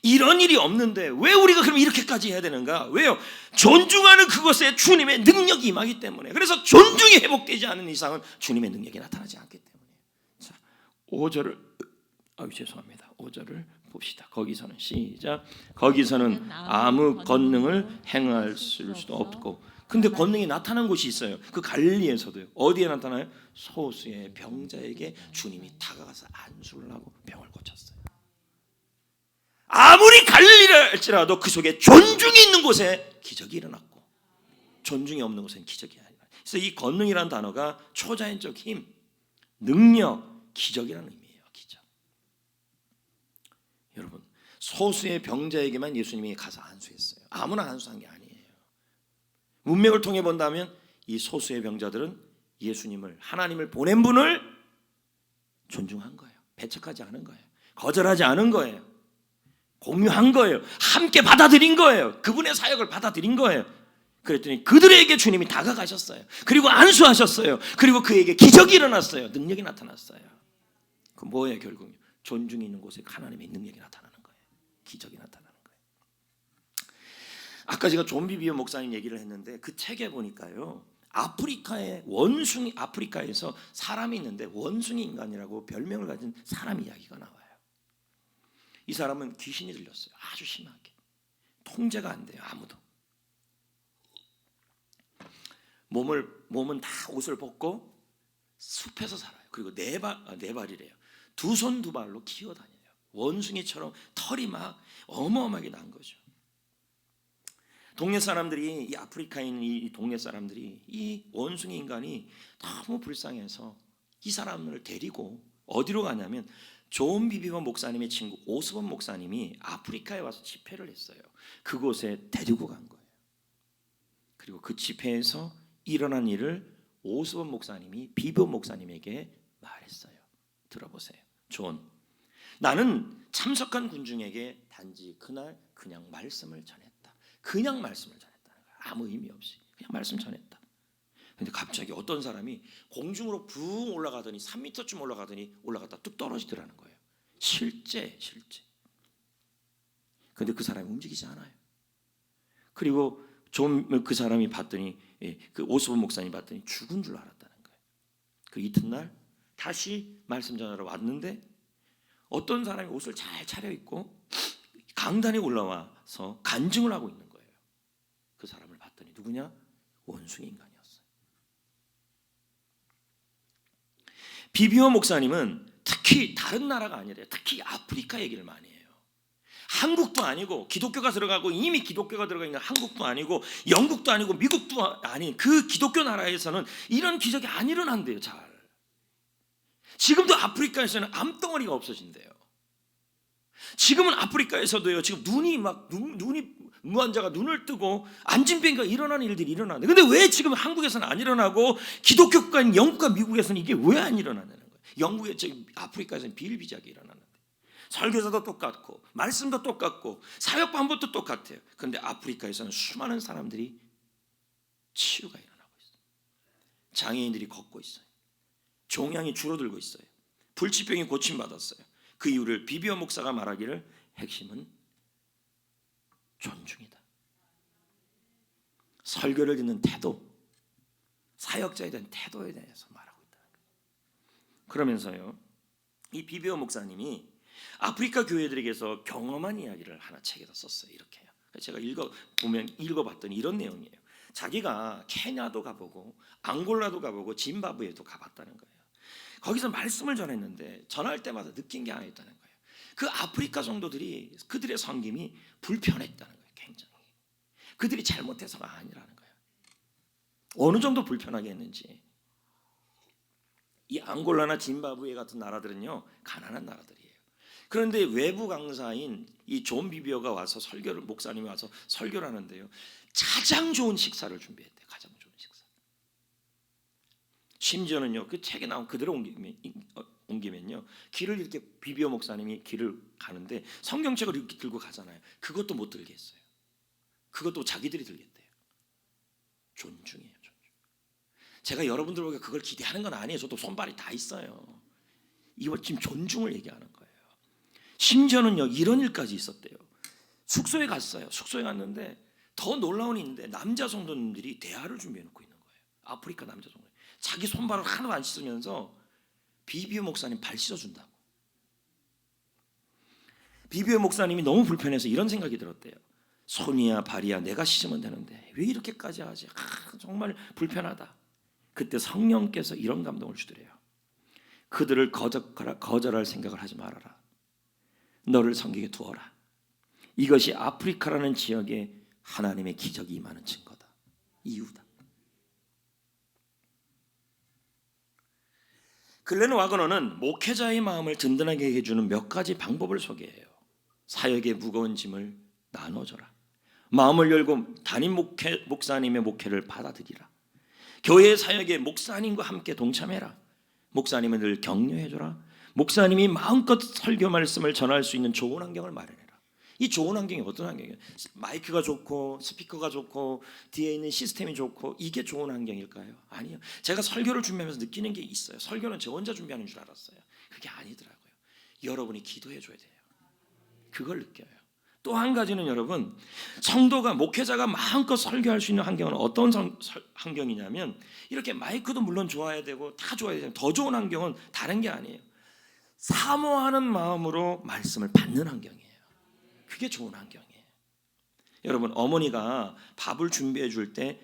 이런 일이 없는데 왜 우리가 그럼 이렇게까지 해야 되는가? 왜요? 존중하는 그것에 주님의 능력이 임하기 때문에. 그래서 존중이 회복되지 않은 이상은 주님의 능력이 나타나지 않기 때문에. 자, 5절을 죄송합니다. 5절을 봅시다. 거기서는 시작. 거기서는 아무 권능을 행할 수도 없고. 근데 권능이 나타난 곳이 있어요. 그 갈릴리에서도요. 어디에 나타나요? 소수의 병자에게 주님이 다가가서 안수를 하고 병을 고쳤어요. 아무리 갈릴리라 할지라도 그 속에 존중이 있는 곳에 기적이 일어났고, 존중이 없는 곳에는 기적이 아니라. 그래서 이 권능이라는 단어가 초자연적 힘, 능력, 기적이라는 의미예요. 기적. 여러분, 소수의 병자에게만 예수님이 가서 안수했어요. 아무나 안수한 게 아니에요. 문맥을 통해 본다면 이 소수의 병자들은 예수님을, 하나님을 보낸 분을 존중한 거예요. 배척하지 않은 거예요. 거절하지 않은 거예요. 공유한 거예요. 함께 받아들인 거예요. 그분의 사역을 받아들인 거예요. 그랬더니 그들에게 주님이 다가가셨어요. 그리고 안수하셨어요. 그리고 그에게 기적이 일어났어요. 능력이 나타났어요. 그 뭐예요? 결국 존중이 있는 곳에 하나님의 능력이 나타나는 거예요. 기적이 나타나는 거예요. 아까 제가 존 비비어 목사님 얘기를 했는데, 그 책에 보니까요, 아프리카에서 사람이 있는데 원숭이 인간이라고 별명을 가진 사람 이야기가 나와요. 이 사람은 귀신이 들렸어요. 아주 심하게. 통제가 안 돼요. 아무도. 몸은 다 옷을 벗고 숲에서 살아요. 그리고 네 발이래요. 두 손 두 발로 기어다녀요. 원숭이처럼 털이 막 어마어마하게 난 거죠. 동네 사람들이, 이 아프리카인 이 동네 사람들이 이 원숭이 인간이 너무 불쌍해서 이 사람을 데리고 어디로 가냐면, 존 비비버 목사님의 친구 오스본 목사님이 아프리카에 와서 집회를 했어요. 그곳에 데리고 간 거예요. 그리고 그 집회에서 일어난 일을 오스본 목사님이 비비버 목사님에게 말했어요. 들어보세요. 존, 나는 참석한 군중에게 단지 그날 그냥 말씀을 전했다. 그냥 말씀을 전했다는 거예요. 아무 의미 없이 그냥 말씀 전했다. 근데 갑자기 어떤 사람이 공중으로 붕 올라가더니 3m쯤 올라갔다 뚝 떨어지더라는 거예요. 실제. 근데 그 사람이 움직이지 않아요. 그리고 좀 그 사람이 봤더니, 그 오스본 목사님이 봤더니 죽은 줄 알았다는 거예요. 그 이튿날 다시 말씀 전하러 왔는데 어떤 사람이 옷을 잘 차려입고 강단에 올라와서 간증을 하고 있는 거예요. 그 사람을 봤더니 누구냐? 원숭이 인간이었어요. 비비오 목사님은 특히 다른 나라가 아니라 특히 아프리카 얘기를 많이 해요. 한국도 아니고 기독교가 들어가고 이미 기독교가 들어가 있는 한국도 아니고 영국도 아니고 미국도 아닌 그 기독교 나라에서는 이런 기적이 안 일어난대요. 잘. 지금도 아프리카에서는 암덩어리가 없어진대요. 지금은 아프리카에서도요. 지금 눈이 무한자가 눈을 뜨고 안진뱅이가 일어나는 일들이 일어나는데, 근데 왜 지금 한국에서는 안 일어나고 기독교 국가인 영국과 미국에서는 이게 왜 안 일어나는 거예요? 영국에 지금 아프리카에서는 비일비재하게 일어나는데 설교자도 똑같고 말씀도 똑같고 사역 방법도 똑같아요. 그런데 아프리카에서는 수많은 사람들이 치유가 일어나고 있어요. 장애인들이 걷고 있어요. 종양이 줄어들고 있어요. 불치병이 고침받았어요. 그 이유를 비비오 목사가 말하기를 핵심은 존중이다. 설교를 듣는 태도, 사역자에 대한 태도에 대해서 말하고 있다. 그러면서요, 이 비비오 목사님이 아프리카 교회들에게서 경험한 이야기를 하나 책에다 썼어요. 이렇게요. 제가 읽어봤더니 이런 내용이에요. 자기가 케냐도 가보고 앙골라도 가보고 짐바브웨도 가봤다는 거예요. 거기서 말씀을 전했는데 전할 때마다 느낀 게 하나 있다는 거예요. 그 아프리카 성도들이 그들의 섬김이 불편했다는 거예요. 굉장히. 그들이 잘못해서가 아니라는 거예요. 어느 정도 불편하게 했는지. 이 앙골라나 짐바브웨 같은 나라들은요, 가난한 나라들이에요. 그런데 외부 강사인 이 존 비비오가 와서 목사님이 와서 설교를 하는데요, 가장 좋은 식사를 준비했대요. 가장 좋은 식사. 심지어는요, 그 책에 나온 그대로 옮기면요, 길을 이렇게 비비오 목사님이 길을 가는데 성경책을 이렇게 들고 가잖아요. 그것도 못 들게 했어요. 그것도 자기들이 들겠대요. 존중해요, 존중. 제가 여러분들에게 그걸 기대하는 건 아니에요. 저도 손발이 다 있어요. 이거 지금 존중을 얘기하는 거예요. 심지어는요, 이런 일까지 있었대요. 숙소에 갔어요. 숙소에 갔는데 더 놀라운 일인데 남자 성도님들이 대화를 준비해 놓고 있는 거예요. 아프리카 남자 성도님. 자기 손발을 하나도 안 씻으면서 비비오 목사님 발 씻어준다고. 비비오 목사님이 너무 불편해서 이런 생각이 들었대요. 손이야 발이야 내가 씻으면 되는데 왜 이렇게까지 하지? 정말 불편하다. 그때 성령께서 이런 감동을 주더래요. 그들을 거절할 생각을 하지 말아라. 너를 섬기게 두어라. 이것이 아프리카라는 지역에 하나님의 기적이 임하는 증거다. 이유다. 글렌 와거너는 목회자의 마음을 든든하게 해주는 몇 가지 방법을 소개해요. 사역의 무거운 짐을 나눠줘라. 마음을 열고 담임 목사님의 목회를 받아들이라. 교회 사역에 목사님과 함께 동참해라. 목사님을 늘 격려해줘라. 목사님이 마음껏 설교 말씀을 전할 수 있는 좋은 환경을 마련해라. 이 좋은 환경이 어떤 환경이에요? 마이크가 좋고 스피커가 좋고 뒤에 있는 시스템이 좋고 이게 좋은 환경일까요? 아니요. 제가 설교를 준비하면서 느끼는 게 있어요. 설교는 저 혼자 준비하는 줄 알았어요. 그게 아니더라고요. 여러분이 기도해 줘야 돼요. 그걸 느껴요. 또 한 가지는 여러분, 성도가 목회자가 마음껏 설교할 수 있는 환경은 어떤 환경이냐면 이렇게 마이크도 물론 좋아야 되고 다 좋아야 되지만 더 좋은 환경은 다른 게 아니에요. 사모하는 마음으로 말씀을 받는 환경이에요. 그게 좋은 환경이에요. 여러분, 어머니가 밥을 준비해 줄 때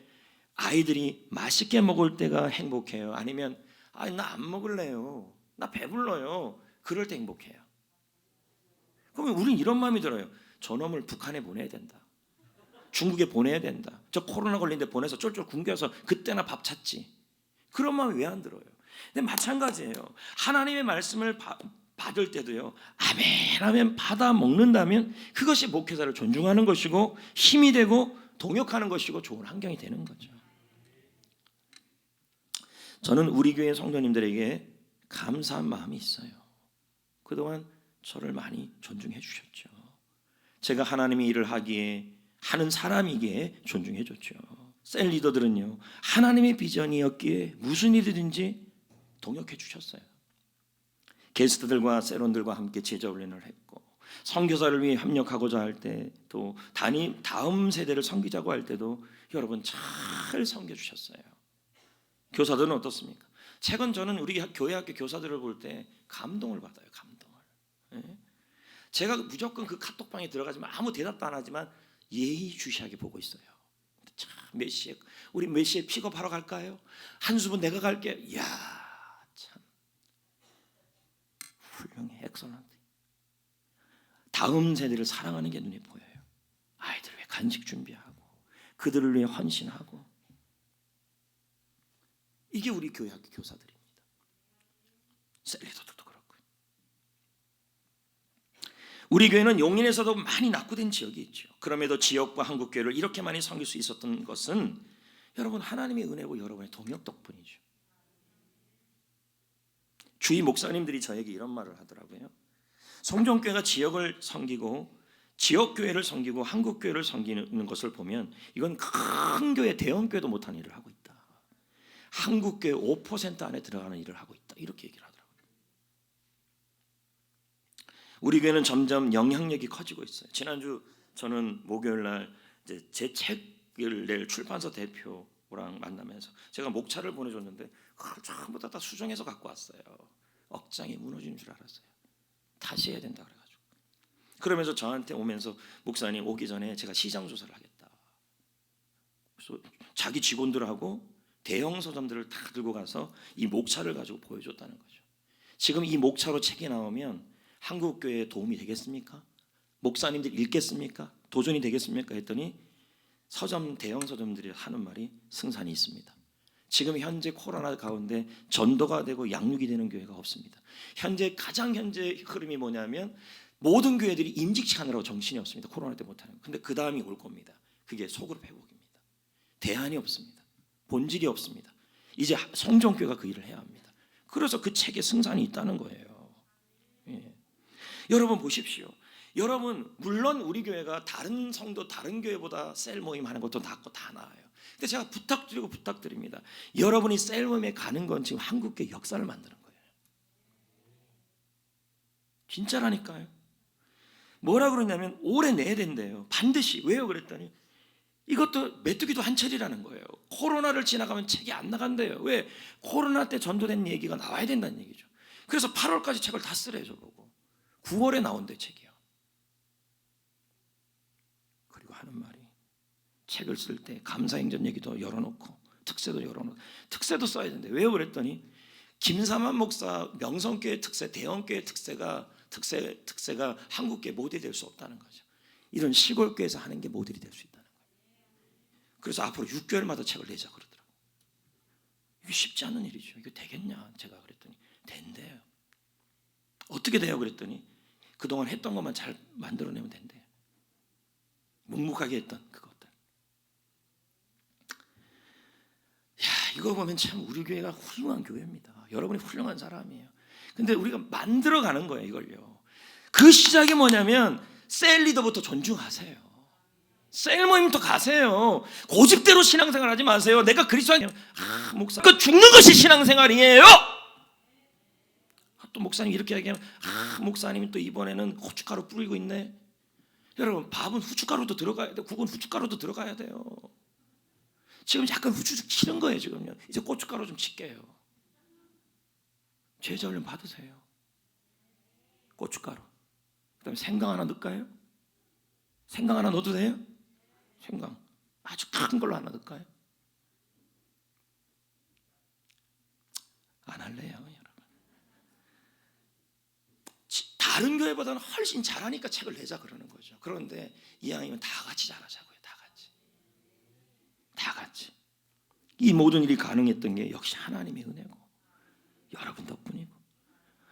아이들이 맛있게 먹을 때가 행복해요? 아니면 나 안 먹을래요, 나 배불러요, 그럴 때 행복해요? 그러면 우리는 이런 마음이 들어요. 저놈을 북한에 보내야 된다, 중국에 보내야 된다, 저 코로나 걸린데 보내서 쫄쫄 굶겨서 그때나 밥 찾지. 그런 마음이 왜 안 들어요? 근데 마찬가지예요. 하나님의 말씀을 받을 때도요, 아멘 아멘 받아 먹는다면 그것이 목회자를 존중하는 것이고 힘이 되고 동역하는 것이고 좋은 환경이 되는 거죠. 저는 우리 교회 성도님들에게 감사한 마음이 있어요. 그동안 저를 많이 존중해 주셨죠. 제가 하나님의 일을 하기에 하는 사람이기에 존중해 줬죠. 셀 리더들은요, 하나님의 비전이었기에 무슨 일이든지 동역해 주셨어요. 게스트들과 셀원들과 함께 제자 훈련을 했고, 선교사를 위해 협력하고자 할 때, 또 다음 세대를 섬기자고 할 때도 여러분 잘 섬겨 주셨어요. 교사들은 어떻습니까? 최근 저는 우리 교회 학교 교사들을 볼 때 감동을 받아요. 감동을. 예? 제가 무조건 그 카톡방에 들어가지만 아무 대답도 안 하지만 예의주시하게 보고 있어요. 참, 몇 시에 우리 몇 시에 픽업하러 갈까요? 한수분 내가 갈게. 이야, 참 훌륭해, 엑설런트. 다음 세대를 사랑하는 게 눈에 보여요. 아이들 위해 간식 준비하고 그들을 위해 헌신하고. 이게 우리 교회 학교 교사들입니다. 셀리더들도 그렇고요. 우리 교회는 용인에서도 많이 낙후된 지역이 있죠. 그럼에도 지역과 한국교회를 이렇게 많이 섬길 수 있었던 것은 여러분 하나님의 은혜고 여러분의 동역 덕분이죠. 주위 목사님들이 저에게 이런 말을 하더라고요. 성전교회가 지역을 섬기고 지역교회를 섬기고 한국교회를 섬기는 것을 보면 이건 큰 교회, 대형교회도 못하는 일을 하고 있다. 한국교회 5% 안에 들어가는 일을 하고 있다. 이렇게 얘기를 하더라고요. 우리 교회는 점점 영향력이 커지고 있어요. 지난주 저는 목요일 날 이제 제 책을 낼 출판사 대표랑 만나면서 제가 목차를 보내줬는데 그걸 전부 다 수정해서 갖고 왔어요. 억장이 무너지는 줄 알았어요. 다시 해야 된다 그래가지고. 그러면서 저한테 오면서 목사님 오기 전에 제가 시장 조사를 하겠다. 그래서 자기 직원들하고 대형 서점들을 다 들고 가서 이 목차를 가지고 보여줬다는 거죠. 지금 이 목차로 책이 나오면 한국교회에 도움이 되겠습니까? 목사님들 읽겠습니까? 도전이 되겠습니까? 했더니 서점, 대형 서점들이 하는 말이 승산이 있습니다. 지금 현재 코로나 가운데 전도가 되고 양육이 되는 교회가 없습니다. 가장 현재 흐름이 뭐냐면 모든 교회들이 임직치 하느라고 정신이 없습니다. 코로나 때 못하는 거. 근데 그 다음이 올 겁니다. 그게 소그룹 회복입니다. 대안이 없습니다. 본질이 없습니다. 이제 성전교회가 그 일을 해야 합니다. 그래서 그 책에 승산이 있다는 거예요. 예. 여러분 보십시오. 여러분 물론 우리 교회가 다른 성도 다른 교회보다 셀 모임 하는 것도 낫고 다 나아요. 근데 제가 부탁드립니다. 여러분이 셀 모임에 가는 건 지금 한국교회 역사를 만드는 거예요. 진짜라니까요. 뭐라 그러냐면 올해 내야 된대요. 반드시. 왜요? 그랬더니 이것도 메뚜기도 한철이라는 거예요. 코로나를 지나가면 책이 안 나간대요. 왜? 코로나 때 전도된 얘기가 나와야 된다는 얘기죠. 그래서 8월까지 책을 다 쓰래요. 저보고 9월에 나온대 책이요. 그리고 하는 말이 책을 쓸 때 감사행전 얘기도 열어놓고 특세도 열어놓고 특세도 써야 된대. 왜요? 그랬더니 김삼환 목사 명성교회 특세, 대형교회 특세가 한국교회 모델이 될 수 없다는 거죠. 이런 시골교회에서 하는 게 모델이 될 수 있다는 거예요. 그래서 앞으로 6개월마다 책을 내자 그러더라고요. 이게 쉽지 않은 일이죠. 이거 되겠냐? 제가 그랬더니 된대요. 어떻게 돼요? 그랬더니 그동안 했던 것만 잘 만들어내면 된대요. 묵묵하게 했던 그것들. 야, 이거 보면 참 우리 교회가 훌륭한 교회입니다. 여러분이 훌륭한 사람이에요. 근데 우리가 만들어가는 거예요. 이걸요. 그 시작이 뭐냐면 셀 리더부터 존중하세요. 셀 모임부터 가세요. 고집대로 신앙생활 하지 마세요. 내가 그리스도인 목사 그 죽는 것이 신앙생활이에요. 또 목사님 이렇게 얘기하면 목사님이 또 이번에는 후춧가루 뿌리고 있네. 여러분 밥은 후춧가루도 들어가야 돼요. 국은 후춧가루도 들어가야 돼요. 지금 약간 후추 치는 거예요. 지금요. 이제 고춧가루 좀 칠게요. 제자 훈련 받으세요. 고춧가루. 그다음에 생강 하나 넣을까요? 생강 하나 넣어도 돼요? 생강 아주 큰 걸로 하나 넣을까요? 안 할래요, 여러분. 다른 교회보다는 훨씬 잘하니까 책을 내자 그러는 거죠. 그런데 이왕이면 다 같이 잘하자고요. 다 같이. 이 모든 일이 가능했던 게 역시 하나님의 은혜고 여러분 덕분이고.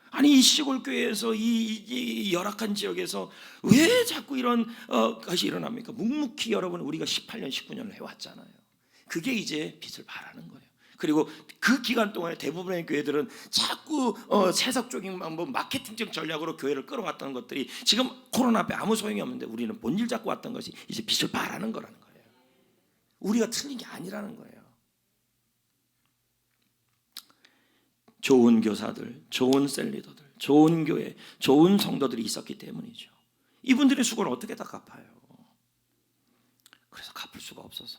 아니 이 시골 교회에서 이 열악한 지역에서 왜 자꾸 이런 것이 일어납니까? 묵묵히 여러분 우리가 18년 19년을 해왔잖아요. 그게 이제 빛을 발하는 거예요. 그리고 그 기간 동안에 대부분의 교회들은 자꾸 세속적인 마케팅적 전략으로 교회를 끌어왔던 것들이 지금 코로나 앞에 아무 소용이 없는데 우리는 본질 잡고 왔던 것이 이제 빛을 발하는 거라는 거예요. 우리가 틀린 게 아니라는 거예요. 좋은 교사들, 좋은 셀리더들, 좋은 교회, 좋은 성도들이 있었기 때문이죠. 이분들의 수고를 어떻게 다 갚아요? 그래서 갚을 수가 없어서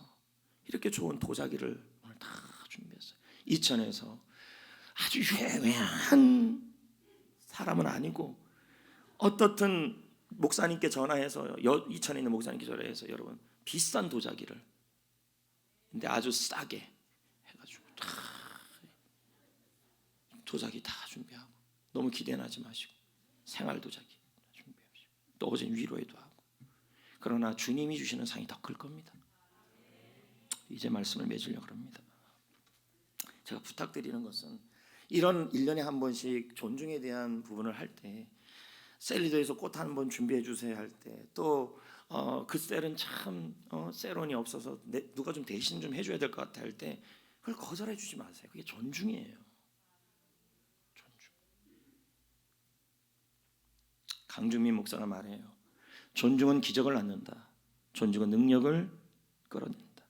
이렇게 좋은 도자기를 오늘 다 준비했어요. 이천에서 아주 유명한 사람은 아니고 어떻든 목사님께 전화해서 이천에 있는 목사님께 전화해서 여러분 비싼 도자기를 근데 아주 싸게 해가지고 다 도자기 다 준비하고 너무 기대는 하지 마시고 생활 도자기 준비하시고 또 어제 위로해도 하고 그러나 주님이 주시는 상이 더 클 겁니다. 이제 말씀을 맺으려고 합니다. 제가 부탁드리는 것은 이런 1년에 한 번씩 존중에 대한 부분을 할 때 셀리더에서 꽃 한 번 준비해 주세요 할 때 또 그 셀은 참 셀원이 없어서 누가 좀 대신 좀 해줘야 될 것 같아 할 때 그걸 거절해 주지 마세요. 그게 존중이에요. 존중. 강준민 목사가 말해요. 존중은 기적을 낳는다. 존중은 능력을 끌어낸다.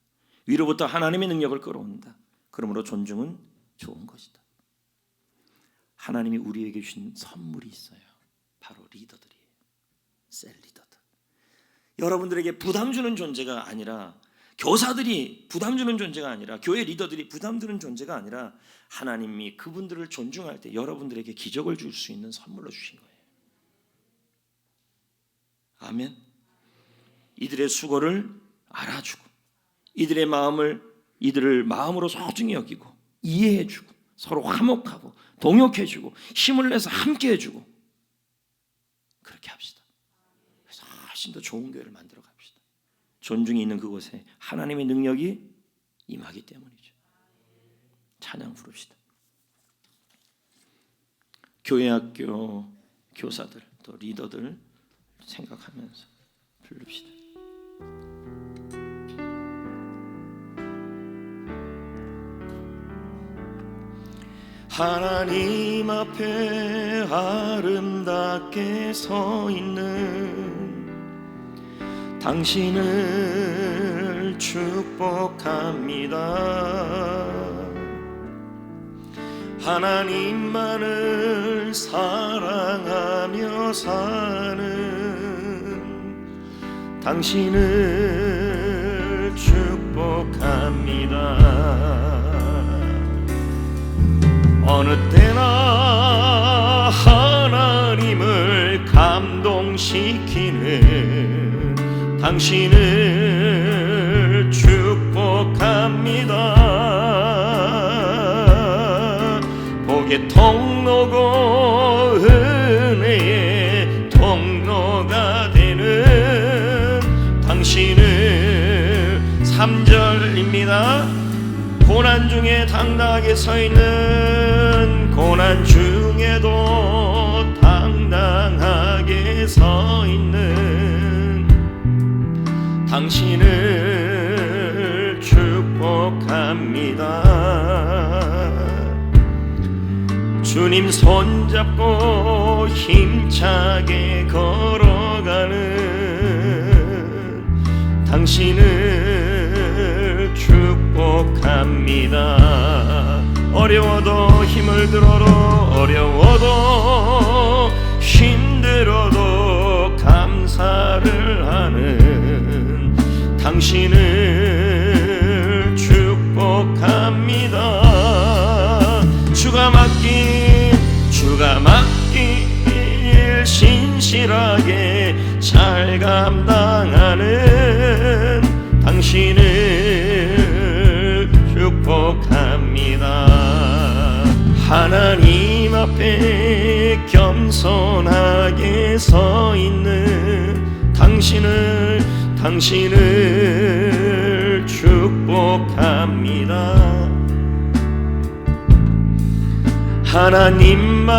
위로부터 하나님의 능력을 끌어온다. 그러므로 존중은 좋은 것이다. 하나님이 우리에게 주신 선물이 있어요. 바로 리더들이에요. 셀 리더들. 여러분들에게 부담 주는 존재가 아니라 교사들이 부담 주는 존재가 아니라 교회 리더들이 부담 주는 존재가 아니라 하나님이 그분들을 존중할 때 여러분들에게 기적을 줄 수 있는 선물로 주신 거예요. 아멘. 이들의 수고를 알아주고 이들의 이들을 마음으로 소중히 여기고 이해해주고 서로 화목하고 동역해주고 힘을 내서 함께해주고 그렇게 합시다. 그래서 훨씬 더 좋은 교회를 만들어 갑시다. 존중이 있는 그곳에 하나님의 능력이 임하기 때문이죠. 찬양 부릅시다. 교회 학교 교사들 또 리더들 생각하면서 부릅시다. 하나님 앞에 아름답게 서 있는 당신을 축복합니다. 하나님만을 사랑하며 사는 당신을 축복합니다. 어느 때나 하나님을 감동시키는 당신을 축복합니다. 복의 통로고 은혜의 통로가 되는 당신을 3절입니다. 고난 중에 당당하게 서 있는 고난 중에도 당당하게 서 있는 당신을 축복합니다. 주님 손잡고 힘차게 걸어가는 당신을 축복합니다. 어려워도 힘을 들어도 어려워도 힘들어도 감사를 하는 당신을 축복합니다. 주가 맡길 신실하게 잘 감당하는 당신을 축복합니다. 하나님 앞에 겸손하게 서 있는 당신을 축복합니다.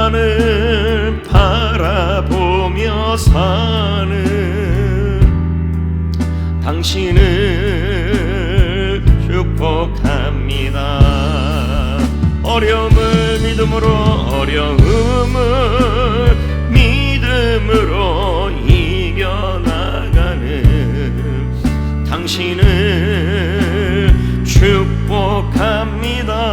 하나님만을 바라보며 사는 당신을 축복합니다. 어려움을 믿음으로 이겨나가는 당신을 축복합니다.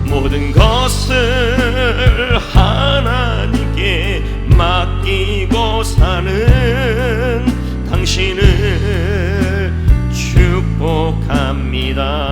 모든 것을 하나님께 맡기고 사는 당신을 축복합니다.